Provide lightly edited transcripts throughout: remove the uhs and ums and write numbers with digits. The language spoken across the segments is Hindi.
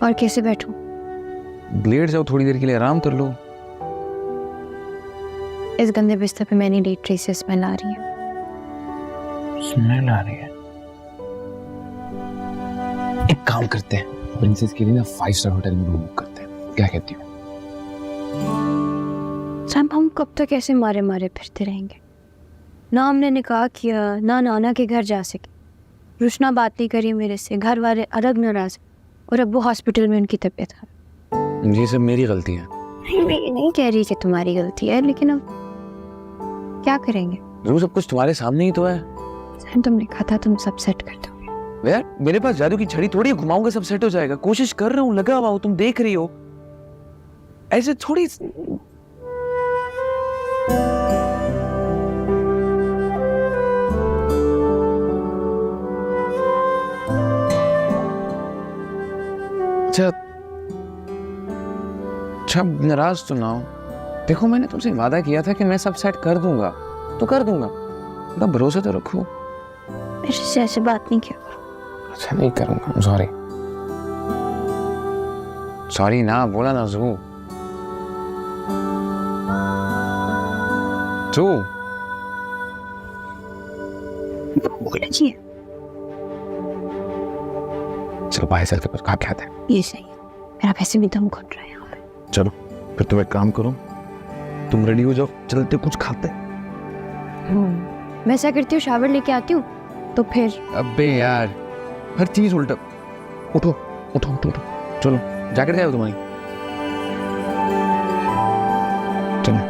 और कैसे बैठूं? लेट जाओ, थोड़ी देर के लिए आराम कर लो। इस गंदे बिस्तर पे मैंने लेट रही से स्मेल आ रही है। स्मेल आ रही है? एक काम करते हैं, प्रिंसेस के लिए ना 5 स्टार होटल में रूम बुक करते हैं, क्या कहती हो? सैम, हम कब तक ऐसे मारे मारे फिरते रहेंगे? ना हमने निकाह किया, ना नाना के घर जा सके, रुशना बात नहीं करी मेरे से, घर वाले अलग नाराज, और अब वो हॉस्पिटल में उनकी तबीयत खराब। ये सब मेरी गलती है। मैं नहीं कह रही कि तुम्हारी गलती है, लेकिन अब क्या करेंगे? वो सब कुछ तुम्हारे सामने ही तो है। सैम, तुमने कहा था तुम सब सेट कर दोगे। यार मेरे पास जादू की छड़ी थोड़ी है, घुमाऊंगा सब सेट हो जाएगा। कोशिश कर रहा हूँ, लगा हुआ हूँ, तुम देख रही हो। ऐसे थोड़ी। अच्छा नाराज तो ना हो। देखो मैंने तुमसे वादा किया था कि मैं सब सेट कर दूंगा, तो कर दूंगा। थोड़ा भरोसा तो रखो। मेरे से ऐसे बात नहीं किया करो। अच्छा नहीं करूंगा, सॉरी। सॉरी ना बोला ना जू। जू बोलना चाहिए। चलो बाहर चल के खा के आते हैं। ये सही है, मेरा वैसे भी दम घुट रहा है यहाँ पे। चलो फिर तुम एक काम करो, तुम रेडी हो जाओ, चलते कुछ खाते। मैं ऐसा करती हूँ, शावर लेके आती हूँ, तो फिर। अबे यार हर चीज उल्टा। उठो उठो उठो उठो, चलो जैकेट है तुम्हारी? चलो।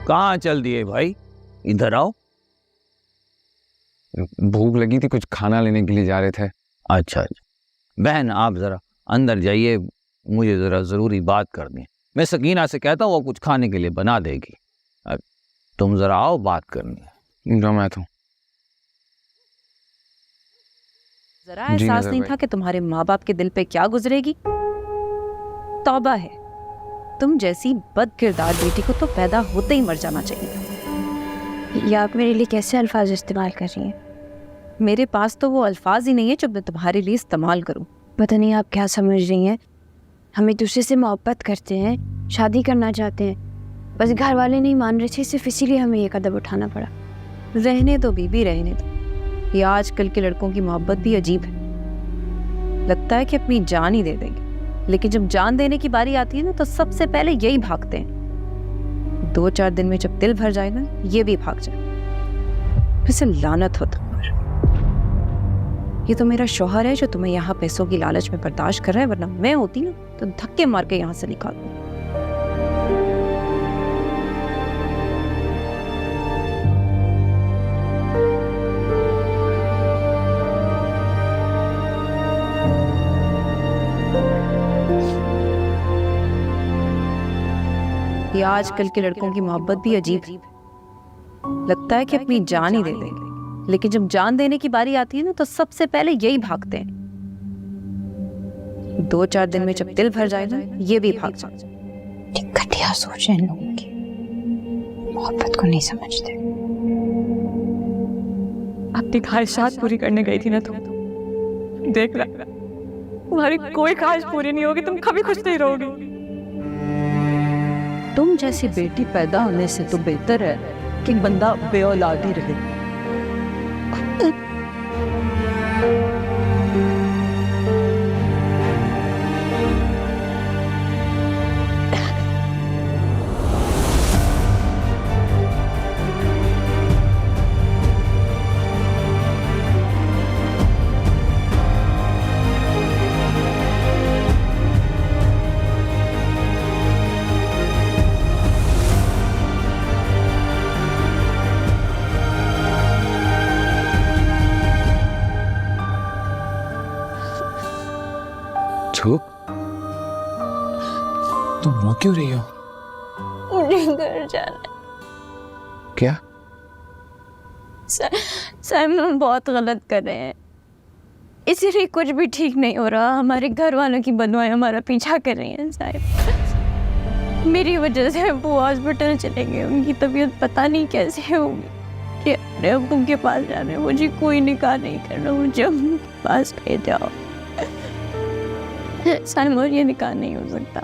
कहाँ चल दिए भाई, इधर आओ। भूख लगी थी, कुछ खाना लेने के लिए जा रहे थे। अच्छा अच्छा, बहन आप जरा अंदर जाइए, मुझे जरा जरूरी बात करनी है। मैं सकीना से कहता हूँ वो कुछ खाने के लिए बना देगी। अब तुम जरा आओ, बात करनी है। जो मैं तो जरा एहसास नहीं था कि तुम्हारे माँ बाप के दिल पे क्या गुजरेगी। तौबा है, तुम जैसी बद किरदार बेटी को तो पैदा होते ही मर जाना चाहिए। ये आप मेरे लिए कैसे अल्फाज इस्तेमाल कर रही हैं? मेरे पास तो वो अल्फाज ही नहीं है जो मैं तुम्हारे लिए इस्तेमाल करूं। पता नहीं आप क्या समझ रही हैं। हम एक दूसरे से मोहब्बत करते हैं, शादी करना चाहते हैं, बस घर वाले नहीं मान रहे थे, सिर्फ इसीलिए हमें ये कदम उठाना पड़ा। रहने दो बीबी, रहने दो। ये आजकल के लड़कों की मोहब्बत भी अजीब है, लगता है कि अपनी जान ही दे देंगे, लेकिन जब जान देने की बारी आती है ना, तो सबसे पहले यही भागते हैं। 2-4 दिन में जब दिल भर जाएगा, ये भी भाग जाए। फिर से लानत हो तुम पर। ये तो मेरा शौहर है जो तुम्हें यहाँ पैसों की लालच में बर्दाश्त कर रहा है, वरना मैं होती ना तो धक्के मार के यहाँ से निकाल दूँ। ये आजकल के लड़कों की मोहब्बत भी अजीब है, लगता है कि अपनी जान ही दे देंगे, लेकिन जब जान देने की बारी आती है ना, तो सबसे पहले यही भागते हैं। 2-4 दिन में जब दिल भर जाएगा, ये भी भाग जाए। घटिया सोच है इन लोगों की, मोहब्बत को नहीं समझते। अपनी ख्वाहिशात पूरी करने गई थी ना तुम, देख रहा तुम्हारी कोई ख्वाहिश पूरी नहीं होगी, तुम कभी खुश नहीं रहोगी। तुम जैसी बेटी पैदा होने से तो बेहतर है कि बंदा बेऔलाद ही रहे। तुम रो क्यों रही हो? मुझे घर जाना है। क्या? सैम, हम बहुत गलत कर रहे हैं, इसीलिए कुछ भी ठीक नहीं हो रहा। हमारे घर वालों की बदुआएं हमारा पीछा कर रही हैं साहिब। मेरी वजह से वो हॉस्पिटल चले गए, उनकी तबीयत पता नहीं कैसे होगी कि अपने अब्बू के पास जाना है। मुझे कोई निकाह नहीं करना, मुझे उनके पास ले जाओ। साइम, और ये निकाह नहीं हो सकता,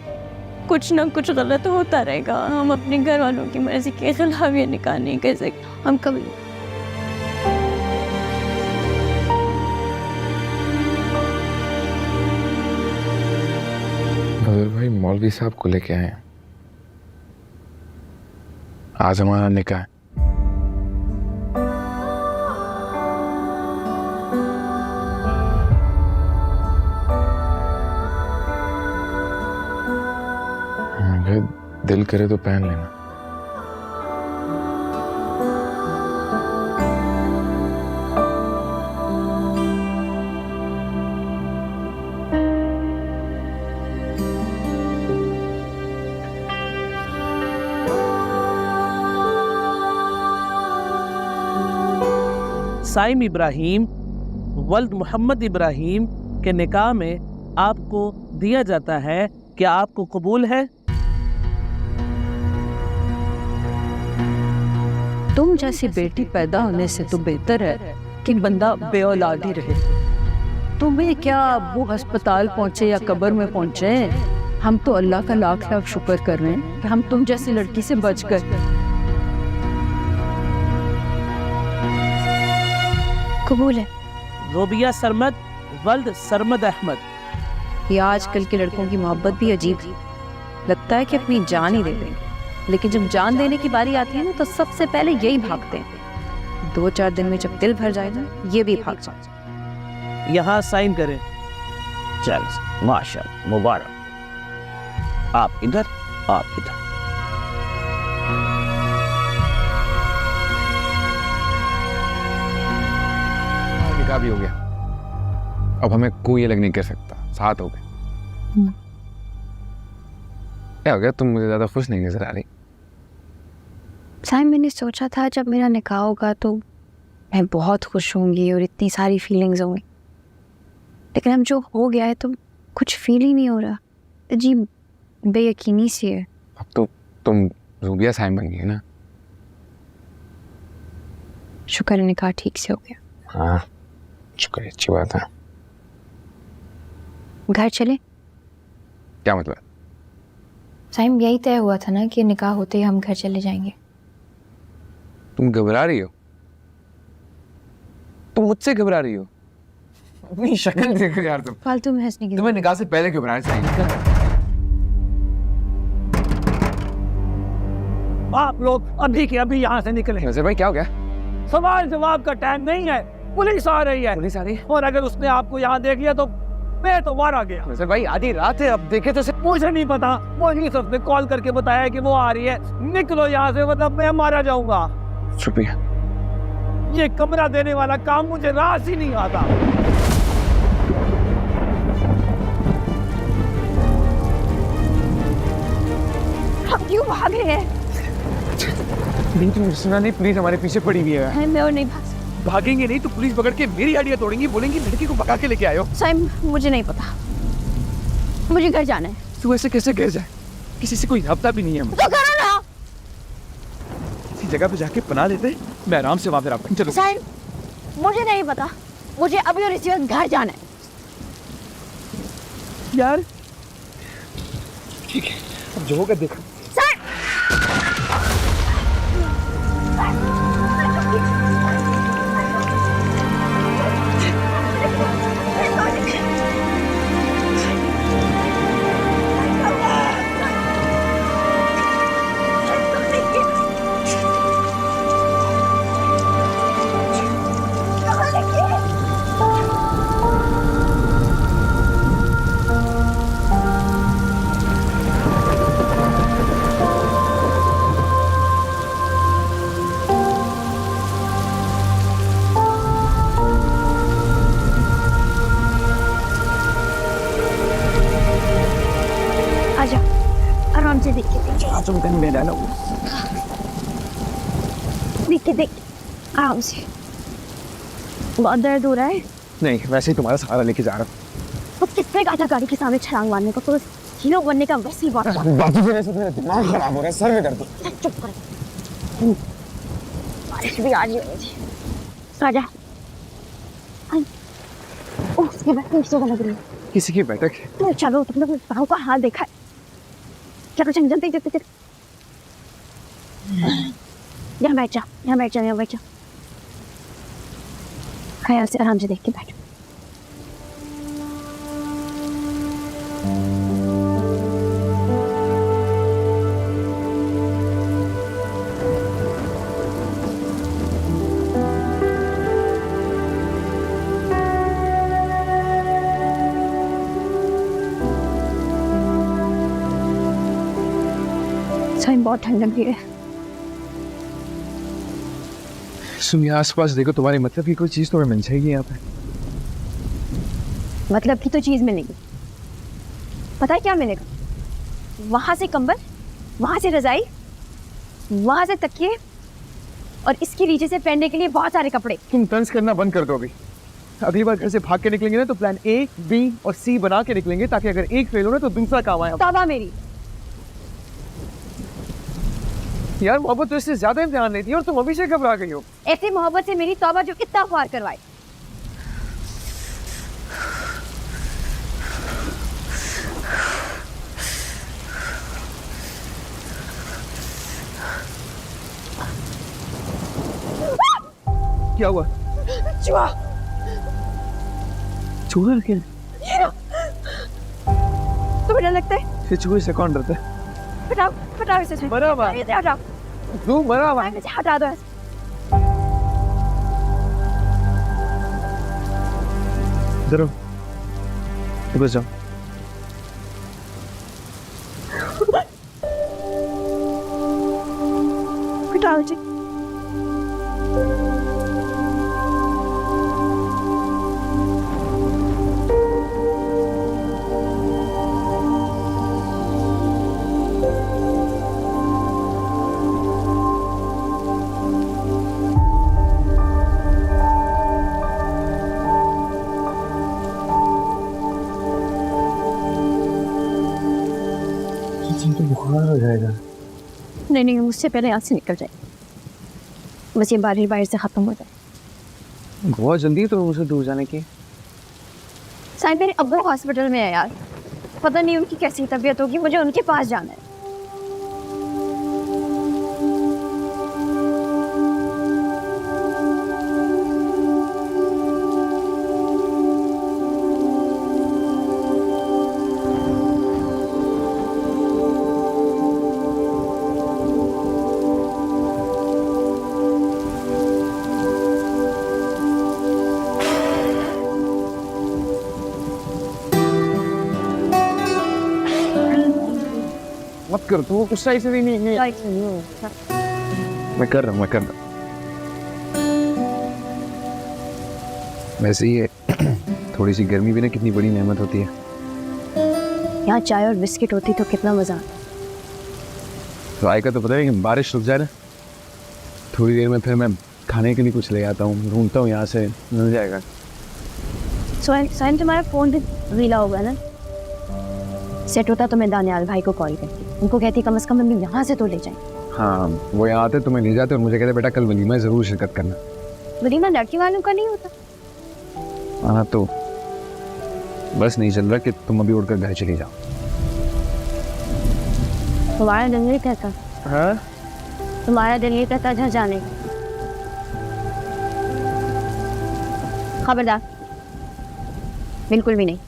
कुछ ना कुछ गलत होता रहेगा। हम अपने घर वालों की मर्जी के खिलाफ ये निकाह नहीं कर सकते। हम कभी बदर भाई मौलवी साहब को लेके आए हैं। आज हमारा निकाह है। अगर दिल करे तो पहन लेना। साइम इब्राहिम वल्द मोहम्मद इब्राहिम के निकाह में आपको दिया जाता है। क्या आपको कबूल है? तुम जैसी बेटी पैदा होने से तो बेहतर है कि बंदा बेऔलाद ही रहे। तुम्हें क्या वो अस्पताल पहुंचे या कब्र में पहुंचे, हम तो अल्लाह का लाख लाख शुक्र कर रहे हैं कि हम तुम जैसी लड़की से बच गए। कबूल है। रोबिया सरमद वल्द सरमद अहमद। ये आजकल के लड़कों की मोहब्बत भी अजीब है, लगता है कि अपनी जान ही दे देंगे, लेकिन जब जान देने की बारी आती है ना तो सबसे पहले यही भागते हैं। 2-4 दिन में जब दिल भर जाए ना, ये भी भाग जाए। यहाँ साइन करें। चल माशाल्लाह, मुबारक। आप इधर, आप इधर। निकाह भी हो गया, अब हमें कोई अलग नहीं कर सकता। साथ हो गए। क्या हो गया, तुम मुझे ज्यादा खुश नहीं नजर आ रही। साइम, मैंने सोचा था जब मेरा निकाह होगा तो मैं बहुत खुश होंगी और इतनी सारी फीलिंग्स होंगी, लेकिन अब जो हो गया है तो कुछ फील ही नहीं हो रहा। अजीब बेयकीनी सी है। अब तो तुम रूबिया साइम बन गई ना। शुक्र है निकाह ठीक से हो गया। हाँ शुक्र, अच्छी बात है। घर चले? क्या मतलब? साइम, यही तय हुआ था ना कि निकाह होते ही हम घर चले जाएंगे। तुम घबरा रही हो? तुम मुझसे घबरा रही हो? अपनी शक्ल देखो यार तुम। फालतू में हंसने की तुम्हें निकाह से पहले क्यों घबराना चाहिए? आप लोग अभी के अभी यहाँ से निकले। नज़र भाई क्या हो गया? सवाल जवाब का टाइम नहीं है, पुलिस आ रही है। पुलिस आ रही है? और अगर उसने आपको यहाँ देख लिया तो मैं तो मारा गया। नज़र भाई आधी रात है, अब देखे तो मुझे नहीं पता, मुझे सबने कॉल करके बताया कि वो आ रही है। निकलो यहाँ से, मतलब मैं मारा जाऊंगा। शुक्रिया। ये कमरा देने वाला काम मुझे रास ही नहीं आता। हम क्यों भाग रहे हैं? नहीं तुमने सुना नहीं, पुलिस हमारे पीछे पड़ी हुई है। मैं और नहीं भाग। भागेंगे नहीं तो पुलिस पकड़ के मेरी आइडिया तोड़ेंगी, बोलेंगी लड़की को भगा के लेके आए हो। साइम, मुझे नहीं पता, मुझे घर जाना है। तू ऐसे कैसे घर जाए? किसी से कोई रब्ता भी नहीं है। तो करो ना। किसी जगह पे जाके पना लेते, मैं आराम से वहां पे रहा। चलो। साइम, मुझे नहीं पता, मुझे अभी और इसी वक्त घर जाना है। यार ठीक है, अब जो होगा देखो। आराम से देख के देख आराम से। बहुत दर्द हो रहा है? नहीं, वैसे ही तुम्हारा सहारा लेके जा रहा हूँ। तो किसने कहा था गाड़ी के सामने छलांग मारने को? तो हीरो बनने का वैसे ही बहुत बाकी वजह से मेरा दिमाग खराब हो रहा है, सर में दर्द हो रहा चुप कर। बारिश भी आ रही है। आजा। ओह, ये बैठक किसको लग रही है? है। किसी की बैठक है। तो चलो, तुमने कोई पाँव का हाल देखा है? चलो चल जल्दी जल्दी जल्दी। यहाँ बैठ जा, यहाँ बैठ जा, यहाँ बैठ जा। ख्याल से आराम से देख के बैठ। सही बहुत ठंड लग रही है। सुनिए आसपास देखो, तुम्हारी मतलब की कोई चीज तुम्हें मिल जाएगी यहाँ पे। मतलब की तो चीज मिलेगी। पता है क्या मिलेगा? वहां से कंबल, वहां से रजाई, वहां से तकिए, और इसके नीचे से पहनने के लिए बहुत सारे कपड़े। तुम तंज करना बंद कर दो अभी। अगली बार घर से भाग के निकलेंगे ना तो प्लान ए, बी और सी बना के निकलेंगे, ताकि अगर एक फेल हो ना तो दूसरा काम आए। तौबा मेरी। यार मोहब्बत तो इससे ज्यादा इम्तिहान लेती है और तुम अभी से घबरा गई हो। ऐसे मोहब्बत से मेरी तौबा जो इतना ख्वार करवाए। क्या हुआ? चूहा। चूहा क्या? तुम्हें डर लगता है? ये चूहे से कौन डरता है? हटाओ हटाओ इसे। मरा हुआ। इसे हटाओ। तू मरा हुआ। इसे हटा दो ऐसे। जरूर रुक जाओ। हटाओ जी। तो बुखार हो जाएगा। नहीं नहीं, मुझसे पहले यहाँ से निकल जाए। बस ये बारिश बारिश से खत्म हो जाए। बहुत जल्दी तो मुझसे दूर जाने की। शायद मेरे अब्बू हॉस्पिटल में है यार। पता नहीं उनकी कैसी तबीयत होगी, मुझे उनके पास जाना है। मत कर तू उस साइड से भी नहीं। मैं कर रहा हूँ। वैसे ही है थोड़ी सी गर्मी भी ना कितनी बड़ी नेमत होती है। यहाँ चाय और बिस्किट होती तो कितना मजा आता। तो आय का तो पता है कि बारिश रुक जाए ना, थोड़ी देर में फिर मैं खाने के लिए कुछ ले आता हूँ, ढूंढता हूँ, यहाँ से मिल जाएगा। सोहन तुम्हारा फोन भी गीला होगा ना? सेट होता तो मैं दानियाल भाई को कॉल करती, उनको कहती कम से कम हमें यहाँ से तो ले जाए। हाँ वो यहाँ आते तो मैं ले जाते और मुझे कहते बेटा कल वलीमा ज़रूर शिरकत करना। वलीमा लड़की वालों का नहीं होता। हाँ तो बस नहीं चल रहा कि तुम अभी उड़कर घर चली जाओ। तुम्हारा दिल नहीं कहता? हाँ तुम्हारा दिल नहीं कहता जहाँ जाने का? खबरदार, बिल्कुल भी नहीं।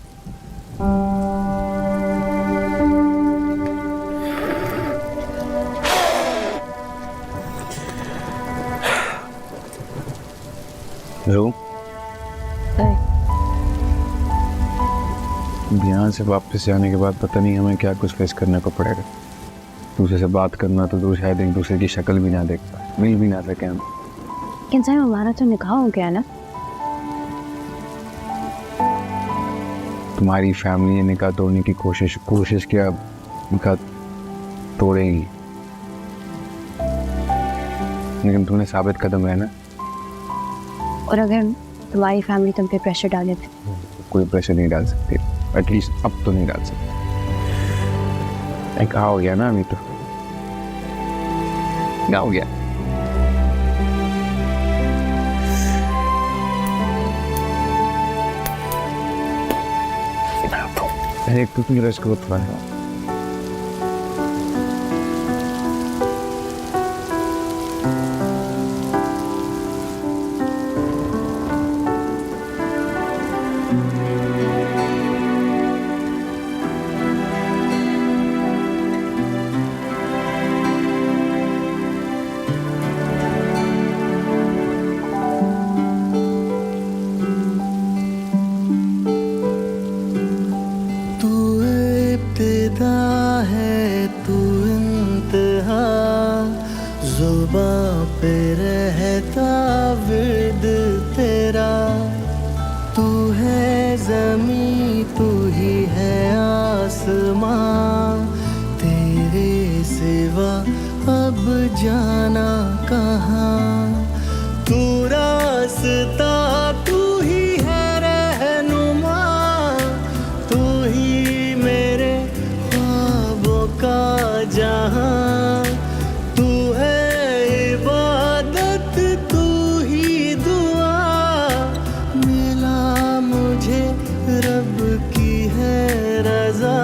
रो यहाँ से वापस जाने के बाद पता नहीं हमें क्या कुछ फेस करने को पड़ेगा। दूसरे से बात करना तो दूर, शायद एक दूसरे की शक्ल भी ना देख पाए, मिल भी ना सके हम। लेकिन साहब हमारा तो निकाह हो गया ना। तुम्हारी फैमिली ने निकाह तोड़ने की कोशिश किया, निकाह तोड़ेगी, लेकिन तुमने साबित कदम है ना। और अगर तुम्हारी फैमिली तुम पे प्रेशर डाले तो? कोई प्रेशर नहीं डाल सकती, एटलीस्ट अब तो नहीं डाल सकती। क्या हो गया ना अभी तो? क्या हो गया? एक तो तुम रश को थोड़ा है। तू इब्तिदा है तू इंतहा, जुबां पे रहता विद तेरा। तू है ज़मीं तू ही है आसमां, तेरे सिवा अब जाना कहाँ। तू रास्ता तू ही है रहनुमा, तू ही मेरे ख्वाबों का जहां। तू है इबादत तू ही दुआ, मिला मुझे रब की है रजा।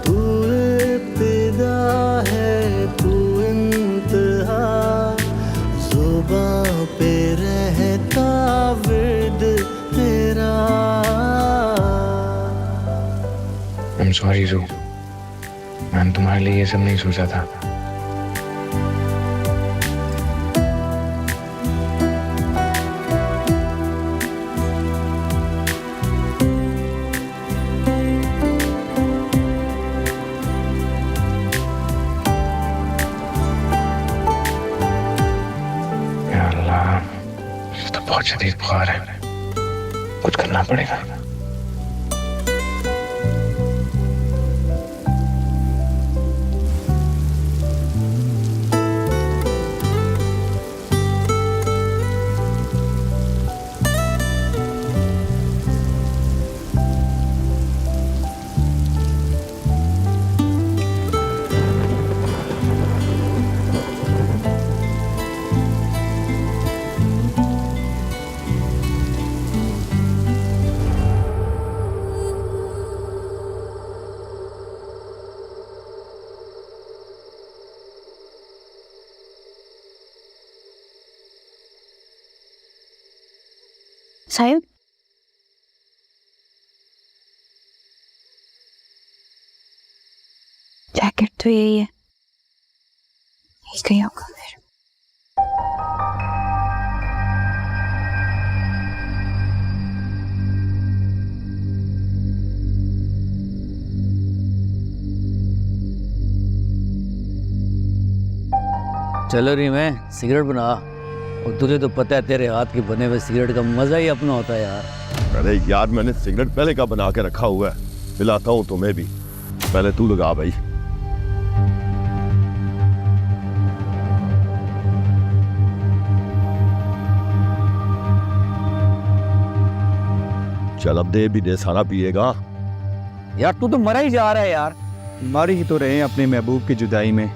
तू इब्तिदा है तू इंतहा, जुबां पे रहता विद तेरा। I'm sorry रू, मैंने तुम्हारे लिए ये सब नहीं सोचा था। या अल्लाह, ये तो बहुत शदीद बुखार है, कुछ करना पड़ेगा। साहिब, जैकेट तो यही है, यही कहीं होगा फिर। चलो रही मैं सिगरेट बना, और तुझे तो पता है तेरे हाथ के बने हुए सिगरेट का मजा ही अपना होता है यार। अरे यार मैंने सिगरेट पहले का बना के रखा हुआ है, पिलाता हूँ तुम्हें भी, पहले तू लगा भाई। चल अब दे भी दे, सारा पिएगा। यार तू तो मरा ही जा रहा है यार। मर ही तो रहे हैं अपने महबूब की जुदाई में।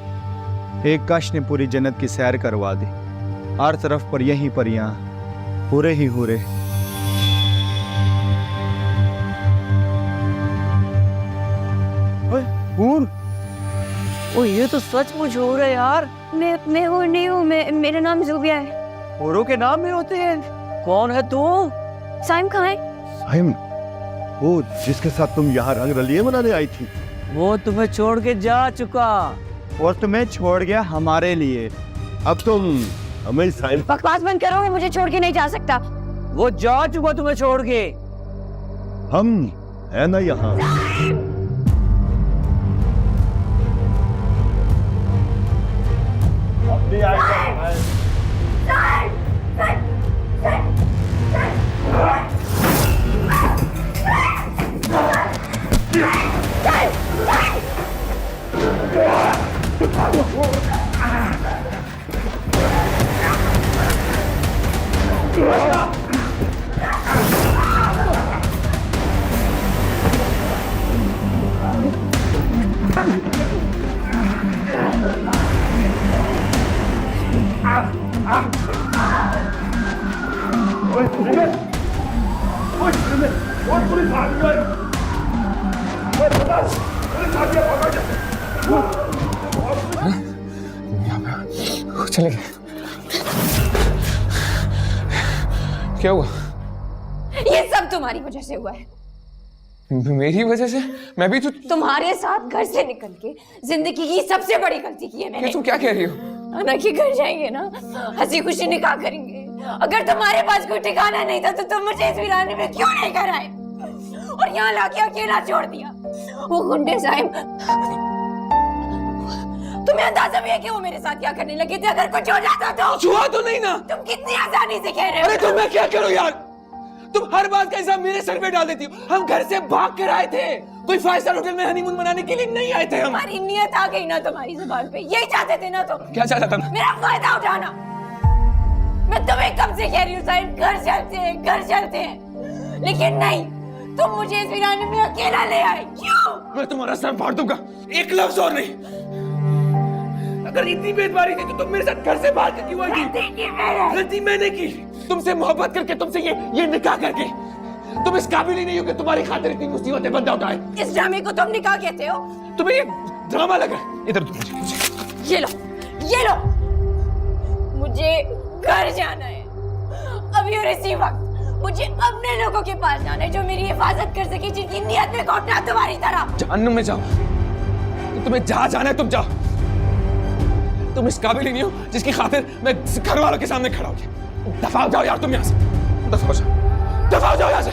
एक कश ने पूरी जन्नत की सैर करवा दी, हर तरफ पर यहीं पर यहाँ पूरे ही हो रहे। ओ ये तो सचमुच हो रहा है यार। मैं वो नहीं हूँ, मेरा नाम जुबिया है। औरों के नाम में होते हैं। कौन है तू? साइम कहाँ है? साहिम, वो जिसके साथ तुम यहाँ रंग रलिए मनाने आई थी। वो तुम्हें छोड़ के जा चुका, और तुम्हें छोड़ गया हमारे लिए। अब तुम हमें साहिम। बकवास बंद करो, वो मुझे छोड़ के नहीं जा सकता। वो जा चुका तुम्हें छोड़ के। हम है ना यहाँ। अपनी Hey! चले गए। क्या हुआ? ये सब तुम्हारी वजह से हुआ है। मेरी वजह से? मैं भी तो तुम्हारे साथ घर से निकल के जिंदगी की सबसे बड़ी गलती की है मैंने। तुम क्या कह रही हो? नाना के घर जाएंगे ना, हंसी खुशी निकाह करेंगे। अगर तुम्हारे पास कोई ठिकाना नहीं था तो तुम मुझे इस वीराने में क्यों नहीं घर आए और यहाँ लाके अकेला छोड़ दिया? वो गुंडे साहिब, तुम्हें अंदाजा भी है कि वो मेरे साथ क्या करने लगे थे? अगर कुछ हो जाता तो? छुआ तो नहीं ना? तुम कितनी आसानी से कह रहे हो। अरे तो मैं क्या करूं यार? तुम हर बात का इल्जाम मेरे सर पे डाल देती हो। हम घर से भाग कर आए थे, कोई 5 स्टार होटल में हनीमून मनाने के लिए नहीं आए थे हम। हमारी नियत आ गई ना तुम्हारी जुबान पे, यही चाहते थे ना तुम? क्या चाहता था? मेरा फायदा उठाना। मैं तुम्हें कब से कह रही हूँ साहिब, घर चलते हैं, लेकिन नहीं, तुम मुझे इस वीराने में अकेला ले आए। क्यों? मैं तुम्हारा सर फाड़ दूंगा, एक लफ्ज और नहीं। अगर इतनी बेदबारी थी तो तुम मेरे साथ घर से बाहर क्यों आई थी? गलती मैंने की, तुमसे मोहब्बत करके, तुमसे ये निकाह करके। तुम इस काबिल ही नहीं हो कि तुम्हारी खातिर इतनी मुसीबतें बंदा उठाए। इस ड्रामे को तुम निकाह कहते हो? तुम्हें ये ड्रामा लगा? इधर तुम ये लो, मुझे घर जाना है अभी और इसी वक्त। मुझे अपने लोगों के पास जाना है जो मेरी हिफाजत कर सके, जिनकी नियत में घोटना तुम्हारी तरह। जहन्नुम में जाओ, तुम्हें जहां जाना है तुम जाओ। तुम इस काबिल ही नहीं हो जिसकी खातिर मैं घर वालों के सामने खड़ा हो गया। दफा हो जाओ यार तुम यहाँ से, दफा हो जाओ यहाँ से।